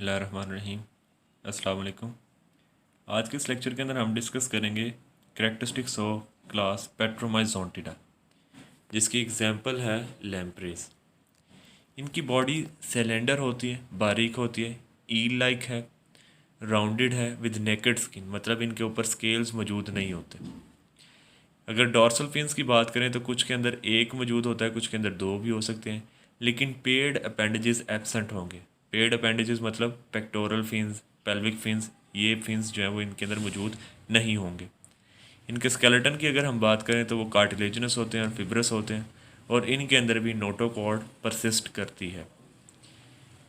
बिस्मिल्लाहिर्रहमानिर्रहीम। अस्सलाम वालेकुम। आज के इस लेक्चर के अंदर हम डिस्कस करेंगे करैक्टरिस्टिक्स ऑफ क्लास पेट्रोमाइजोंटिडा, जिसकी एग्जांपल है लैम्प्रेस। इनकी बॉडी सिलेंडर होती है, बारीक होती है, ईल लाइक है, राउंडेड है विद नेकेड स्किन, मतलब इनके ऊपर स्केल्स मौजूद नहीं होते। अगर डॉर्सल फिन्स की बात करें तो कुछ के अंदर एक मौजूद होता है, कुछ के अंदर दो भी हो सकते हैं, लेकिन पेड अपेंडेजेस एब्सेंट होंगे। पेड अपेंडेजेस मतलब पेक्टोरल फिन्स, पेल्विक फिन्स, ये फिन्स जो है वो इनके अंदर मौजूद नहीं होंगे। इनके स्केलेटन की अगर हम बात करें तो वो कार्टिलेजिनस होते हैं और फिब्रस होते हैं, और इनके अंदर भी नोटोकॉर्ड परसिस्ट करती है।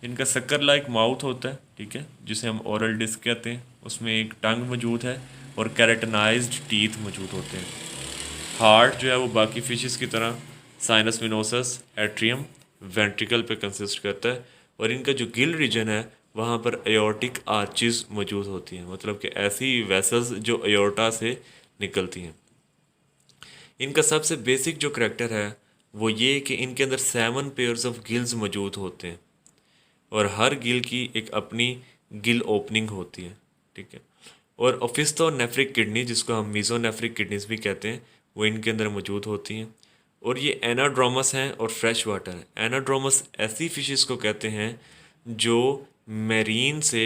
इनका शक्कर लाइक माउथ होता है, ठीक है, जिसे हम ओरल डिस्क कहते हैं। उसमें एक टंग मौजूद है और कैरेटनाइज्ड टीथ मौजूद होते हैं। हार्ट जो है वो बाकी फिशेस की तरह साइनस विनोसस, एट्रियम, वेंट्रिकल पे कंसिस्ट करता है, और इनका जो गिल रीजन है वहाँ पर एयोर्टिक आर्चेस मौजूद होती हैं, मतलब कि ऐसी वेसल्स जो एयोर्टा से निकलती हैं। इनका सबसे बेसिक जो करेक्टर है वो ये कि इनके अंदर 7 पेयर्स ऑफ गिल्स मौजूद होते हैं, और हर गिल की एक अपनी गिल ओपनिंग होती है, ठीक है। और ओफिस्टोनेफ्रिक किडनी, जिसको हम मीजोनेफ्रिक किडनीज भी कहते हैं, वो इनके अंदर मौजूद होती हैं। और ये एनाड्रोमस हैं और फ्रेश वाटर है। एनाड्रोमस ऐसी फिशेस को कहते हैं जो मैरीन से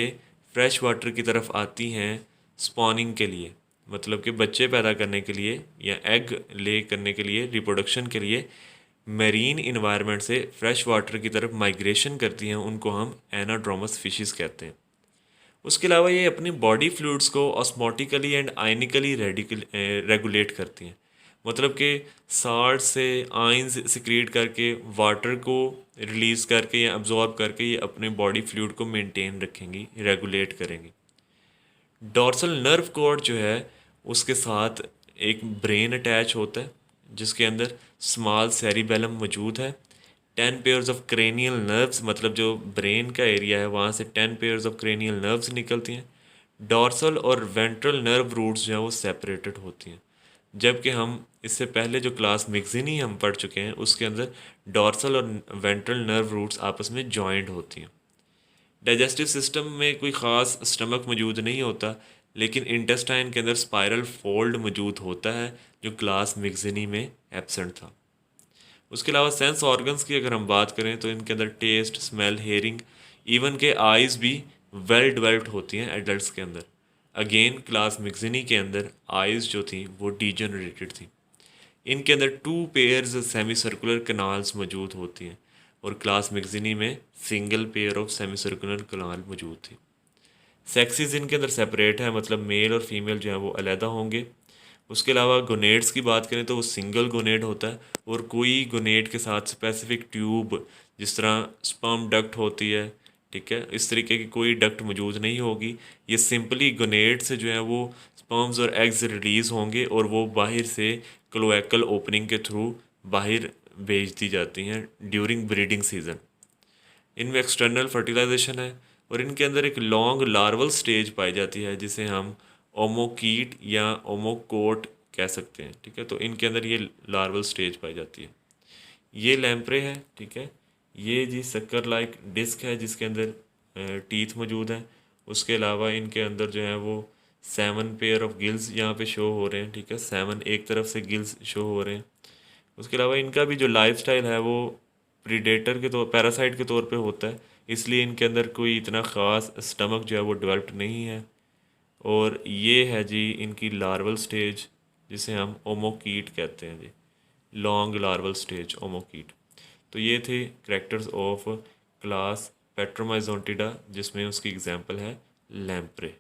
फ्रेश वाटर की तरफ आती हैं स्पॉनिंग के लिए, मतलब कि बच्चे पैदा करने के लिए या एग ले करने के लिए, रिप्रोडक्शन के लिए मैरीन इन्वायरमेंट से फ्रेश वाटर की तरफ माइग्रेशन करती हैं। उनको हम एनाड्रोमस फिशेस कहते हैं। उसके अलावा ये अपनी बॉडी फ्लूइड्स को ऑस्मोटिकली एंड आयनिकली रेगुलेट करती हैं, मतलब कि साल्ट से आयंस सिक्रीट करके वाटर को रिलीज़ करके या अब्जॉर्ब करके ये अपने बॉडी फ्लूइड को मेंटेन रखेंगी, रेगुलेट करेंगी। डॉर्सल नर्व कॉर्ड जो है उसके साथ एक ब्रेन अटैच होता है, जिसके अंदर स्मॉल सेरिबेलम मौजूद है। 10 पेयर्स ऑफ क्रेनियल नर्व्स, मतलब जो ब्रेन का एरिया है वहाँ से 10 पेयर्स ऑफ क्रेनियल नर्व्स निकलती हैं। डॉर्सल और वेंट्रल नर्व रूट्स जो हैं वो सेपरेटेड होती हैं, जबकि हम इससे पहले जो क्लास मिक्सिनी हम पढ़ चुके हैं उसके अंदर डॉर्सल और वेंट्रल नर्व रूट्स आपस में जॉइंट होती हैं। डाइजेस्टिव सिस्टम में कोई ख़ास स्टमक मौजूद नहीं होता, लेकिन इंटेस्टाइन के अंदर स्पाइरल फोल्ड मौजूद होता है, जो क्लास मिक्सिनी में एब्सेंट था। उसके अलावा सेंस ऑर्गन्स की अगर हम बात करें तो इनके अंदर टेस्ट, स्मेल, हेयरिंग, इवन के आइज़ भी वेल डेवलप्ड होती हैं एडल्ट्स के अंदर। अगेन क्लास मिक्सिनी के अंदर आइज़ जो थी वो डीजनरेटेड थी। इनके अंदर 2 पेयर्स सेमी सर्कुलर कनाल्स मौजूद होती हैं, और क्लास मिक्सिनी में single pair of semi circular canal मौजूद थी। सेक्सेस इनके अंदर सेपरेट है, मतलब मेल और फीमेल जो है वो अलहदा होंगे। उसके अलावा गोनेड्स की बात करें तो वो सिंगल गोनेड होता है, और कोई गोनेड के साथ स्पेसिफिक ट्यूब, जिस तरह स्पर्म डक्ट होती है, ठीक है, इस तरीके की कोई डक्ट मौजूद नहीं होगी। ये सिंपली गोनेड से जो है वो स्पर्म्स और एग्स रिलीज़ होंगे, और वो बाहर से क्लोएकल ओपनिंग के थ्रू बाहर भेज दी जाती हैं ड्यूरिंग ब्रीडिंग सीजन। इनमें एक्सटर्नल फर्टिलाइजेशन है, और इनके अंदर एक लॉन्ग लार्वल स्टेज पाई जाती है, जिसे हम ओमोकीट या ओमोकोट कह सकते हैं, ठीक है। तो इनके अंदर ये लार्वल स्टेज पाई जाती है। ये लैम्प्रे है, ठीक है। ये जी शक्कर लाइक डिस्क है जिसके अंदर टीथ मौजूद हैं। उसके अलावा इनके अंदर जो है वो 7 पेयर ऑफ गिल्स यहाँ पे शो हो रहे हैं, ठीक है। 7 एक तरफ से गिल्स शो हो रहे हैं। उसके अलावा इनका भी जो लाइफ स्टाइल है वो प्रीडेटर के तौर, पैरासाइट के तौर पे होता है, इसलिए इनके अंदर कोई इतना ख़ास स्टमक जो है वो डेवलप्ड नहीं है। और ये है जी इनकी लार्वल स्टेज, जिसे हम ओमोकीट कहते हैं जी, लॉन्ग लार्वल स्टेज ओमोकीट। तो ये थे करेक्टर्स ऑफ क्लास पेट्रोमाइजोंटिडा, जिसमें उसकी एग्जांपल है लैम्प्रे।